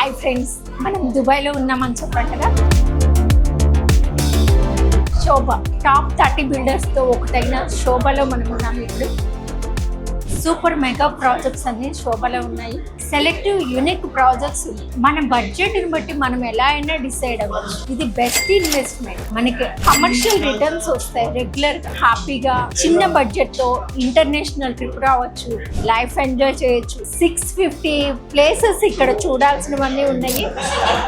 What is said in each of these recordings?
Hi friends, మనం దుబాయ్లో ఉన్నామని చెప్పండి కదా. శోభ టాప్ 30 బిల్డర్స్తో ఒకటైన శోభలో మనం ఉన్నాం. ఇప్పుడు సూపర్ మెగా ప్రాజెక్ట్స్ అన్ని శోభలో ఉన్నాయి. సెలెక్టివ్ యూనిక్ ప్రాజెక్ట్స్ మన బడ్జెట్ని బట్టి మనం ఎలా అయినా డిసైడ్ అవ్వచ్చు. ఇది బెస్ట్ ఇన్వెస్ట్మెంట్. మనకి కమర్షియల్ రిటర్న్స్ వస్తాయి. రెగ్యులర్ హ్యాపీగా చిన్న బడ్జెట్తో ఇంటర్నేషనల్ ట్రిప్ రావచ్చు, లైఫ్ ఎంజాయ్ చేయొచ్చు. 650 ప్లేసెస్ ఇక్కడ చూడాల్సినవన్నీ ఉన్నాయి.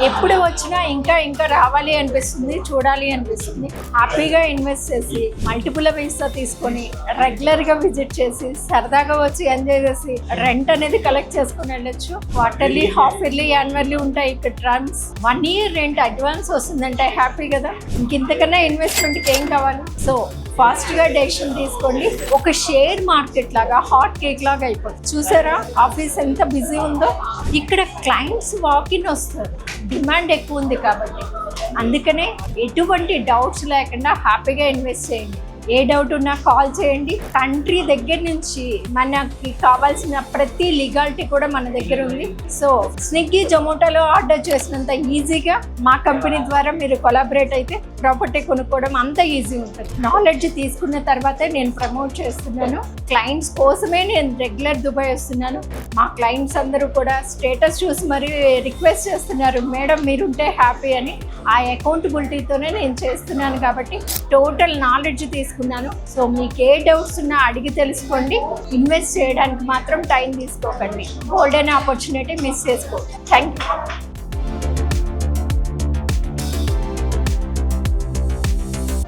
ఎప్పుడు వచ్చినా ఇంకా ఇంకా రావాలి అనిపిస్తుంది, చూడాలి అనిపిస్తుంది. హ్యాపీగా ఇన్వెస్ట్ చేసి మల్టిపుల్ వీసా తీసుకొని రెగ్యులర్గా విజిట్ చేసి సరదాగా వచ్చి ఎంజాయ్ చేసి రెంట్ అనేది కలెక్ట్ చేసుకుని వెళ్ళొచ్చు. క్వార్టర్లీ, హాఫ్ ఇయర్లీ, యాన్యువల్లీ ఉంటాయి ఇక్కడ రన్స్. 1 year రెంట్ అడ్వాన్స్ వస్తుందంటే హ్యాపీ కదా. ఇంకెంతకన్నా ఇన్వెస్ట్మెంట్కి ఏం కావాలి? సో ఫాస్ట్గా డెసిషన్ తీసుకోండి. ఒక షేర్ మార్కెట్ లాగా, హాట్ కేక్ లాగా అయిపోతుంది. చూసారా ఆఫీస్ ఎంత బిజీ ఉందో. ఇక్కడ క్లయింట్స్ వాకిన్ వస్తారు, డిమాండ్ ఎక్కువ ఉంది కాబట్టి. అందుకనే ఎటువంటి డౌట్స్ లేకుండా హ్యాపీగా ఇన్వెస్ట్ చేయండి. ఏ డౌట్ ఉన్నా కాల్ చేయండి. కంట్రీ దగ్గర నుంచి మనకి కావాల్సిన ప్రతి లీగాలిటీ కూడా మన దగ్గర ఉంది. సో స్విగ్గీ, జొమాటోలో ఆర్డర్ చేసినంత ఈజీగా మా కంపెనీ ద్వారా మీరు కొలాబరేట్ అయితే ప్రాపర్టీ కొనుక్కోవడం అంత ఈజీ ఉంటుంది. నాలెడ్జ్ తీసుకున్న తర్వాతే నేను ప్రమోట్ చేస్తున్నాను. క్లయింట్స్ కోసమే నేను రెగ్యులర్ దుబాయ్ వస్తున్నాను. మా క్లయింట్స్ అందరూ కూడా స్టేటస్ చూసి మరీ రిక్వెస్ట్ చేస్తున్నారు, మేడం మీరుంటే హ్యాపీ అని. ఆ అకౌంటబిలిటీతోనే నేను చేస్తున్నాను కాబట్టి టోటల్ నాలెడ్జ్ తీసుకున్నాను. సో మీకు ఏ డౌట్స్ ఉన్నా అడిగి తెలుసుకోండి. ఇన్వెస్ట్ చేయడానికి మాత్రం టైం తీసుకోకండి. గోల్డెన్ ఆపర్చునిటీ మిస్ చేసుకోండి. Thank you.